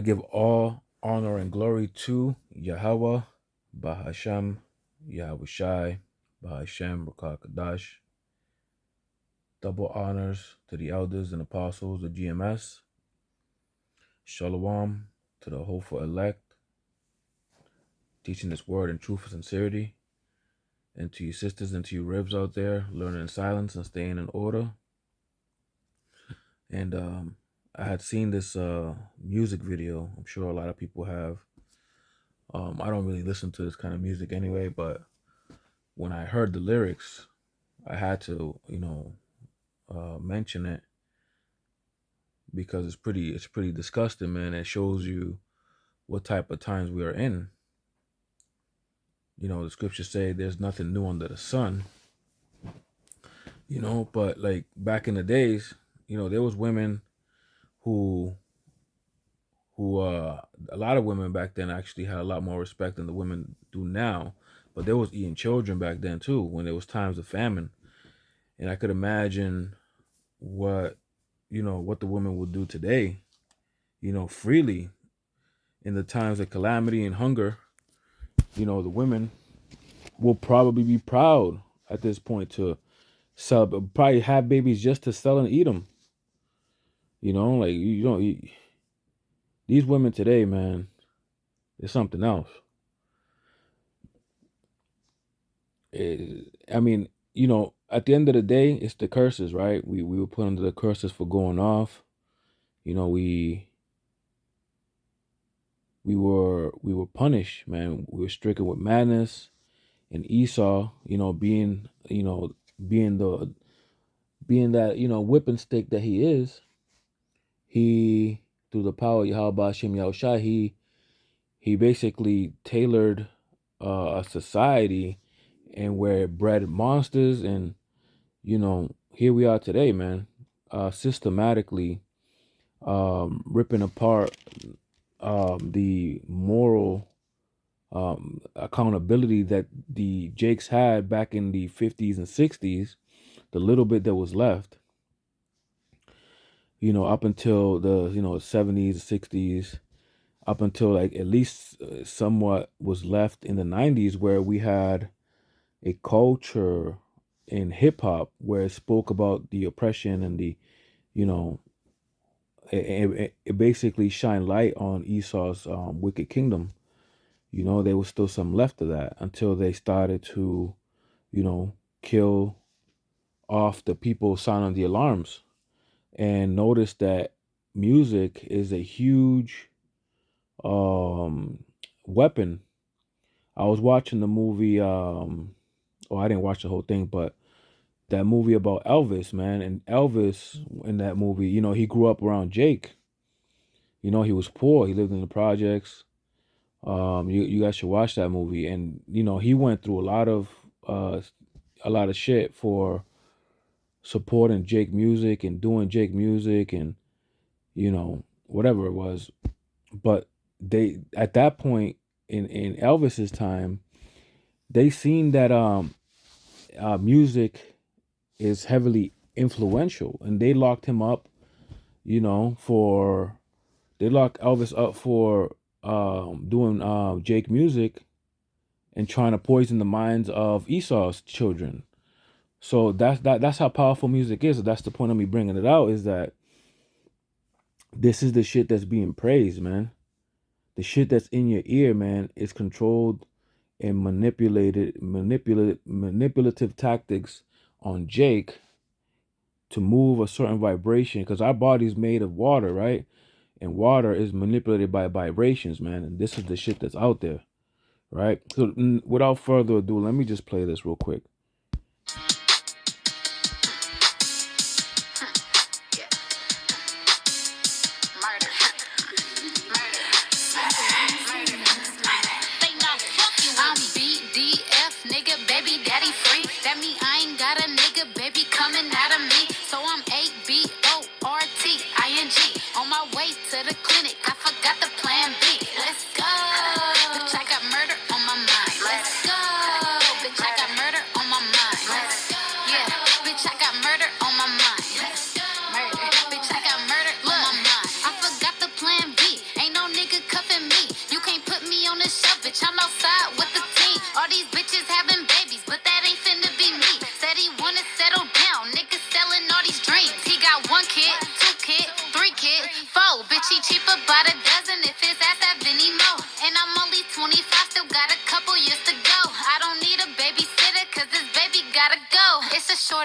give all honor and glory to Yahweh, Bahasham, Yahushai, Bahashem, Rakakadash. Double honors to the elders and apostles of GMS. Shalom to the hopeful elect, teaching this word in truth and sincerity. And to you sisters and to you ribs out there, learning in silence and staying in order. And I had seen this music video. I'm sure a lot of people have. I don't really listen to this kind of music anyway, but when I heard the lyrics, I had to, mention it because it's pretty disgusting, man. It shows you what type of times we are in. The scriptures say there's nothing new under the sun. But like back in the days, there was women who a lot of women back then actually had a lot more respect than the women do now. But there was eating children back then too, when there was times of famine. And I could imagine what the women would do today, freely in the times of calamity and hunger. The women will probably be proud at this point to sell, probably have babies just to sell and eat them. These women today, man, it's something else. At the end of the day, it's the curses, right? We were put under the curses for going off. We were punished, man. We were stricken with madness. And Esau, being that whipping stick that he is, he, through the power of Yahweh Hashem Yahushai, he basically tailored a society and where it bred monsters. And here we are today, man, systematically ripping apart the moral accountability that the Jakes had back in the 50s and 60s, the little bit that was left, up until the 70s, 60s, up until like at least somewhat was left in the 90s, where we had a culture in hip hop where it spoke about the oppression and the it basically shined light on Esau's wicked kingdom. There was still some left of that until they started to, kill off the people sounding the alarms, and notice that music is a huge weapon. I was watching the movie, I didn't watch the whole thing, but that movie about Elvis, man. And Elvis in that movie, he grew up around Jake. He was poor. He lived in the projects. You guys should watch that movie. And he went through a lot of shit for supporting Jake music and doing Jake music and whatever it was. But they, at that point in Elvis's time, they seen that music is heavily influential, and they locked him up, they locked Elvis up for doing Jake music and trying to poison the minds of Esau's children. So that's how powerful music is. That's the point of me bringing it out, is that this is the shit that's being praised, man. The shit that's in your ear, man, is controlled and manipulative tactics on Jake to move a certain vibration, because our body's made of water, right? And water is manipulated by vibrations, man. And this is the shit that's out there, right? So without further ado, let me just play this real quick. I'm BDF, nigga, baby daddy free. That mean I ain't got a nigga, baby, coming out of me. So I'm ABORTING. On my way to the clinic, I forgot the plan B. Let's go. Bitch, I got murder on my mind. Let's go. Bitch, I got murder on my mind. Let's go. Yeah, bitch, I got murder on my mind. Let's go. Murder. Bitch, I got murder on my mind. I forgot the plan B. Ain't no nigga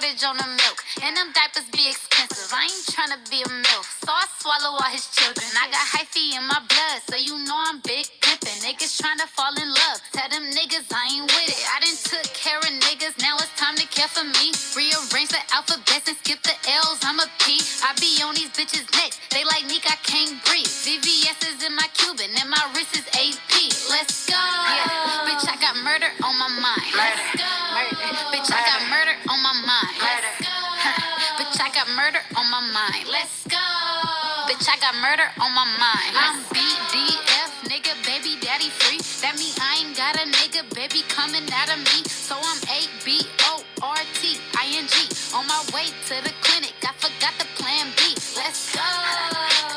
shortage on the milk. And them diapers be expensive. I ain't tryna be a MILF, so I swallow all his children. I got hyphy in my blood, so you know I'm big pimpin'. Niggas tryna fall in love. Tell them niggas I ain't with it. I done took care of niggas, now it's time to care for me. Rearrange the alphabets and skip the L's, I'm a P. I be on these bitches' necks, they like Nick, I can't breathe. VVS is in my Cuban and my wrist is AP. Let's go. Yeah, bitch, I got murder on my mind. Let's go. Murder. Bitch, I got murder on my mind. Let's go. Bitch, I got murder on my mind. Let's go. Bitch, I got murder on my mind. I'm BDF, nigga, baby daddy free. That mean I ain't got a nigga, baby, coming out of me. So I'm ABORTING. On my way to the clinic, I forgot the plan B. Let's go.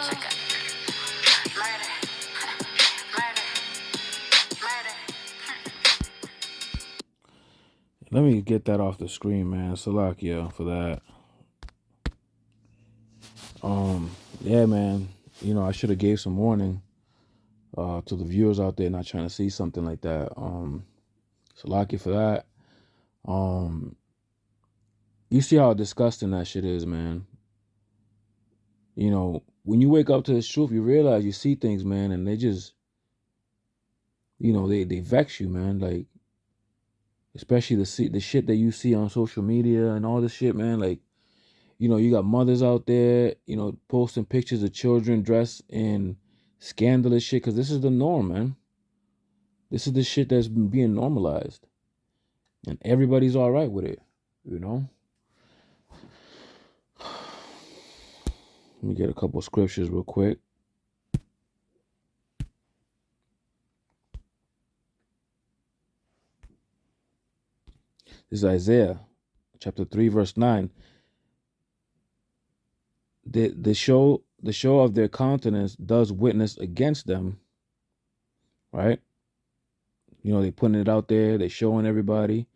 Murder. Murder. Murder. Let me get that off the screen, man. Salakia for that. Yeah, man. You know, I should have gave some warning to the viewers out there not trying to see something like that. Salakia for that. You see how disgusting that shit is, man. You know, when you wake up to this truth, you realize you see things, man, and they just, you know, they vex you, man. Like, especially the shit that you see on social media and all this shit, man. Like, you know, you got mothers out there, you know, posting pictures of children dressed in scandalous shit, because this is the norm, man. This is the shit that's been being normalized. And everybody's all right with it, you know? Let me get a couple scriptures real quick. This is Isaiah chapter 3, verse 9. The show of their countenance does witness against them, right? You know, they putting it out there, they showing everybody,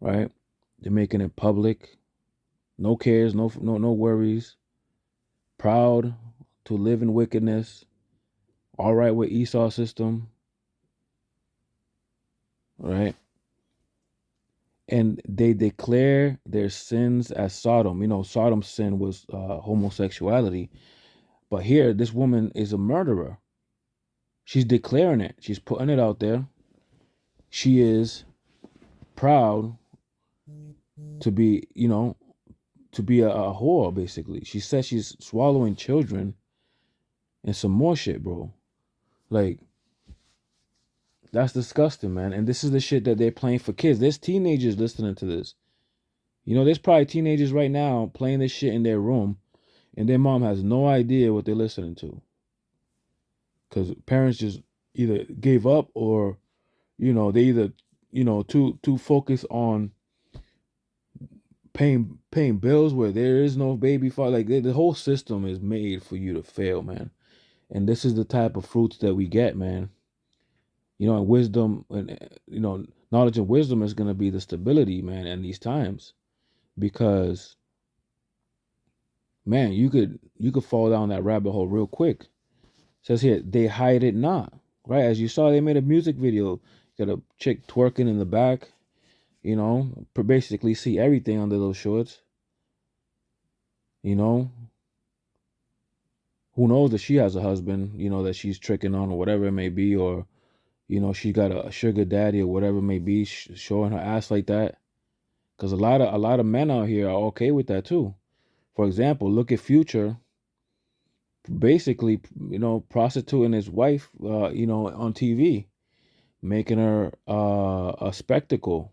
right? They're making it public. No cares, no worries. Proud to live in wickedness. All right with Esau system, right? And they declare their sins as Sodom. You know, Sodom's sin was homosexuality. But here, this woman is a murderer. She's declaring it. She's putting it out there. She is proud to be, you know, to be a whore, basically. She says she's swallowing children and some more shit, bro. Like, that's disgusting, man. And this is the shit that they're playing for kids. There's teenagers listening to this. You know, there's probably teenagers right now playing this shit in their room, and their mom has no idea what they're listening to. Because parents just either gave up, or, you know, they either, you know, too focused on paying bills where there is no baby father. Like, the whole system is made for you to fail, man. And this is the type of fruits that we get, man. You know, and wisdom, and, you know, knowledge and wisdom is going to be the stability, man, in these times. Because, man, you could fall down that rabbit hole real quick. It says here, they hide it not, right? As you saw, they made a music video. Got a chick twerking in the back, you know, basically see everything under those shorts. You know, who knows that she has a husband, you know, that she's tricking on, or whatever it may be, or, you know, she got a sugar daddy or whatever it may be, showing her ass like that. Because a lot of men out here are okay with that too. For example, look at Future, basically, you know, prostituting his wife, you know, on TV, making her a spectacle.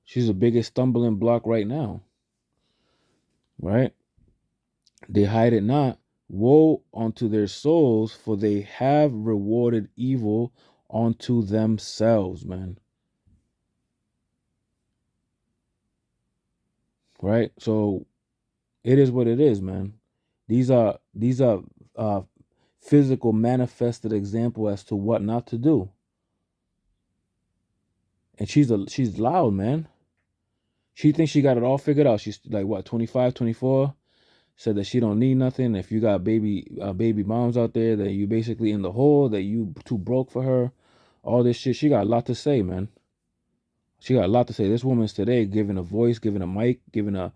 She's the biggest stumbling block right now, right? They hide it not. Woe unto their souls, for they have rewarded evil unto themselves, man. Right? So it is what it is, man. These are physical manifested example as to what not to do. And she's loud, man. She thinks she got it all figured out. She's like, what, 25, 24? Said that she don't need nothing. If you got baby moms out there, that you basically in the hole, that you too broke for her, all this shit. She got a lot to say, man. She got a lot to say. This woman's today giving a voice, giving a mic, giving a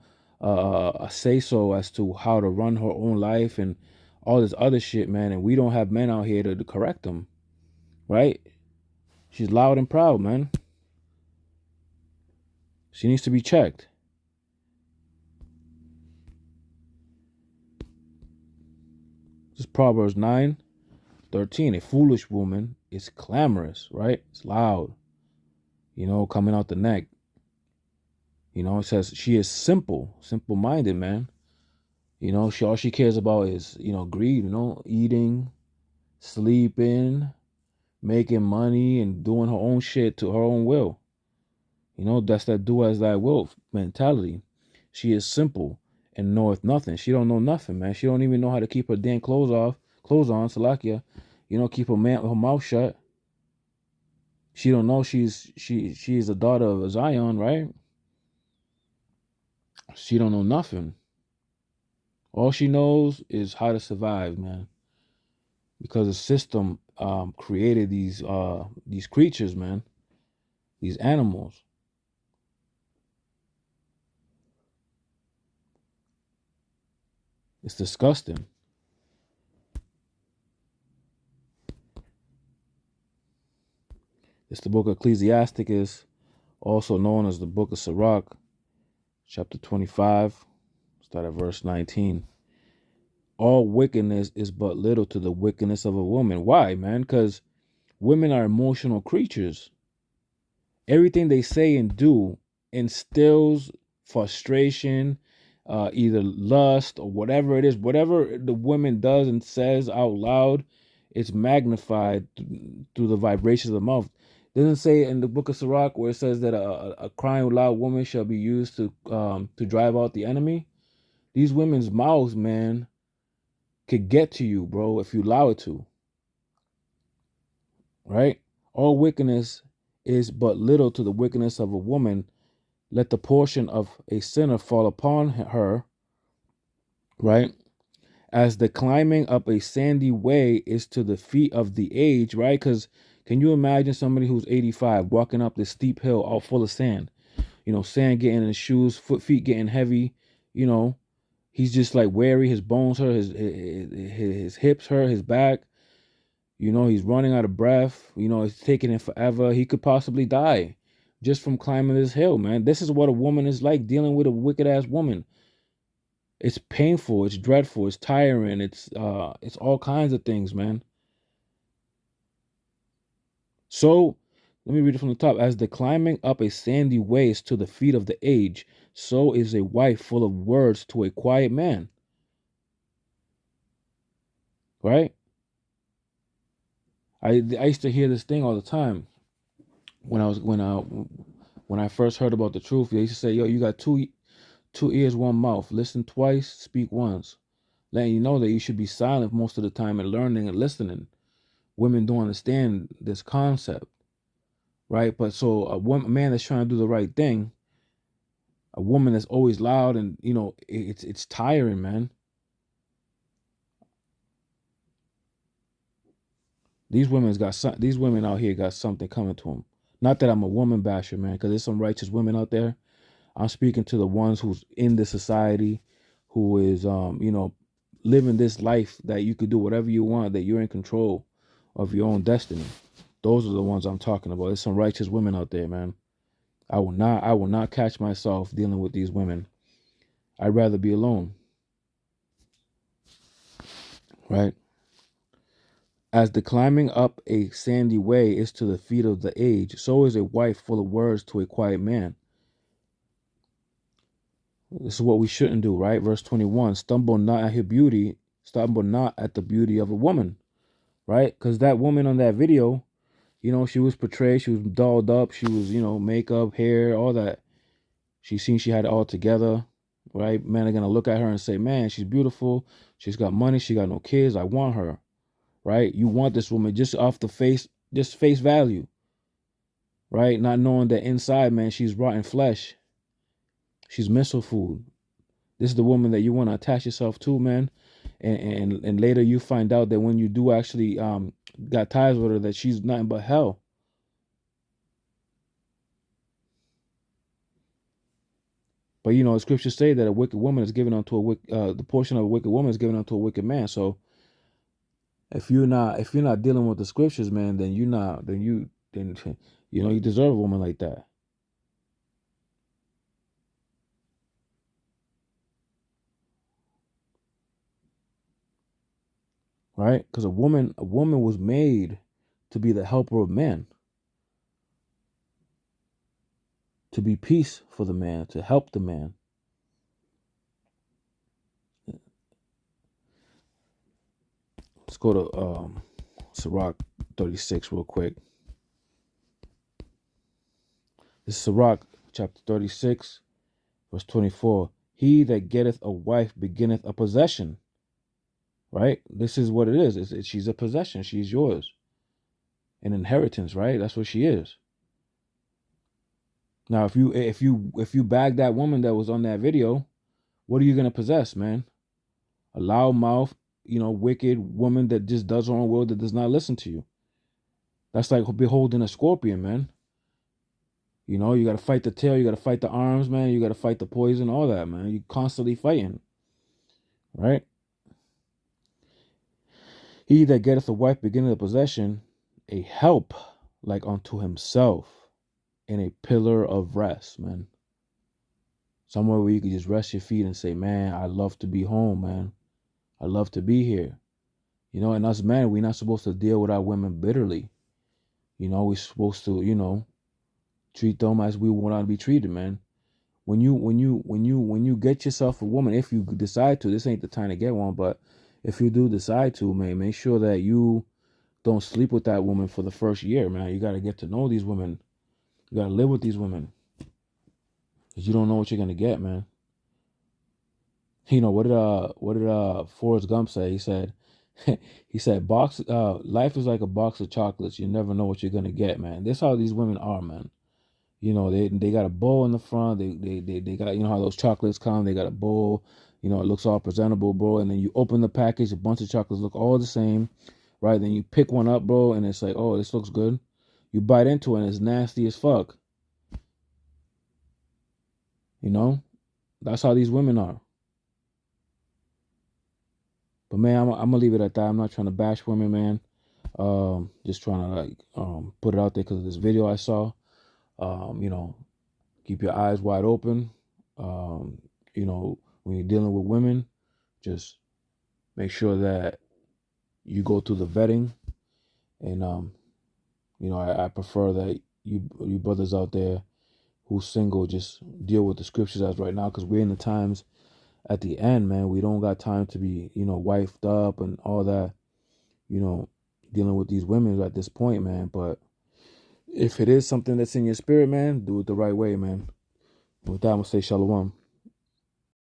say so as to how to run her own life and all this other shit, man. And we don't have men out here to correct them, right? She's loud and proud, man. She needs to be checked. This is Proverbs 9:13. A foolish woman is clamorous, right? It's loud, coming out the neck. It says she is simple minded, man. All she cares about is, greed, eating, sleeping, making money, and doing her own shit to her own will. That's that do as thy will mentality. She is simple and knoweth nothing. She don't know nothing, man. She don't even know how to keep her damn clothes on, Salakia. Keep her mouth shut. She don't know she is a daughter of Zion, right? She don't know nothing. All she knows is how to survive, man. Because the system created these creatures, man, these animals. It's disgusting. It's the book of Ecclesiasticus, also known as the book of Sirach, chapter 25, start at verse 19. All wickedness is but little to the wickedness of a woman. Why, man? Because women are emotional creatures. Everything they say and do instills frustration, either lust or whatever it is. Whatever the woman does and says out loud, it's magnified through the vibrations of the mouth. Doesn't say in the book of Sirach where it says that a crying loud woman shall be used to drive out the enemy. These women's mouths, man, could get to you, bro, if you allow it to. Right? All wickedness is but little to the wickedness of a woman. Let the portion of a sinner fall upon her, right? As the climbing up a sandy way is to the feet of the age, right? Because can you imagine somebody who's 85 walking up this steep hill all full of sand? Sand getting in his shoes, feet getting heavy. He's just like weary. His bones hurt, his hips hurt, his back. He's running out of breath. It's taking him forever. He could possibly die just from climbing this hill, man. This is what a woman is like, dealing with a wicked ass woman. It's painful, it's dreadful, it's tiring, it's all kinds of things, man. So let me read it from the top. As the climbing up a sandy way is to the feet of the age, so is a wife full of words to a quiet man. Right? I used to hear this thing all the time when I first heard about the truth. They used to say, "Yo, you got two ears, one mouth. Listen twice, speak once." Letting you know that you should be silent most of the time and learning and listening. Women don't understand this concept, right? But so a man that's trying to do the right thing, a woman that's always loud and it's tiring, man. These women out here got something coming to them. Not that I'm a woman basher, man, because there's some righteous women out there. I'm speaking to the ones who's in the society, who is living this life that you could do whatever you want, that you're in control of your own destiny. Those are the ones I'm talking about. There's some righteous women out there, man. I will not catch myself dealing with these women. I'd rather be alone. Right? As the climbing up a sandy way is to the feet of the age, so is a wife full of words to a quiet man. This is what we shouldn't do, right? Verse 21, stumble not at her beauty, stumble not at the beauty of a woman, right? Because that woman on that video, she was portrayed, she was dolled up, she was, makeup, hair, all that. She seemed she had it all together, right? Men are going to look at her and say, man, she's beautiful. She's got money. She got no kids. I want her, right? You want this woman just off the face, just face value, right? Not knowing that inside, man, she's rotten flesh. She's missile food. This is the woman that you want to attach yourself to, man. And later you find out that when you do actually got ties with her, that she's nothing but hell. But the scriptures say that a wicked woman is given unto the portion of a wicked woman is given unto a wicked man. So if you're not dealing with the scriptures, man, then you're not then you deserve a woman like that. Right? Because a woman was made to be the helper of man, to be peace for the man, to help the man. Let's go to Sirach 36 real quick. This is Sirach chapter 36, verse 24. He that getteth a wife beginneth a possession. Right? This is what it is. She's a possession. She's yours. An inheritance, right? That's what she is. Now, if you bag that woman that was on that video, what are you gonna possess, man? A loud mouth, wicked woman that just does her own will, that does not listen to you. That's like beholding a scorpion, man. You got to fight the tail, you got to fight the arms, man. You got to fight the poison, all that, man. You constantly fighting, right? He that getteth a wife beginneth a possession, a help like unto himself, and a pillar of rest, man. Somewhere where you can just rest your feet and say, man, I love to be home, man. I love to be here. And us men, we're not supposed to deal with our women bitterly. We're supposed to, treat them as we want to be treated, man. When you get yourself a woman, if you decide to, this ain't the time to get one, but if you do decide to, man, make sure that you don't sleep with that woman for the first year, man. You got to get to know these women. You got to live with these women, because you don't know what you're gonna get, man. What did Forrest Gump say? He said, life is like a box of chocolates. You never know what you're gonna get, man. That's how these women are, man. They got a bowl in the front. They got, how those chocolates come. They got a bowl. It looks all presentable, bro. And then you open the package, a bunch of chocolates look all the same, right? Then you pick one up, bro, and it's like, oh, this looks good. You bite into it, and it's nasty as fuck. That's how these women are. But man, I'm gonna leave it at that. I'm not trying to bash women, man. Just trying to put it out there because of this video I saw. Keep your eyes wide open. When you're dealing with women, just make sure that you go through the vetting. And I prefer that you brothers out there who's single just deal with the scriptures as right now, because we're in the times at the end, man. We don't got time to be wifed up and all that. Dealing with these women at this point, man. But if it is something that's in your spirit, man, do it the right way, man. With that, I'm gonna say shalom.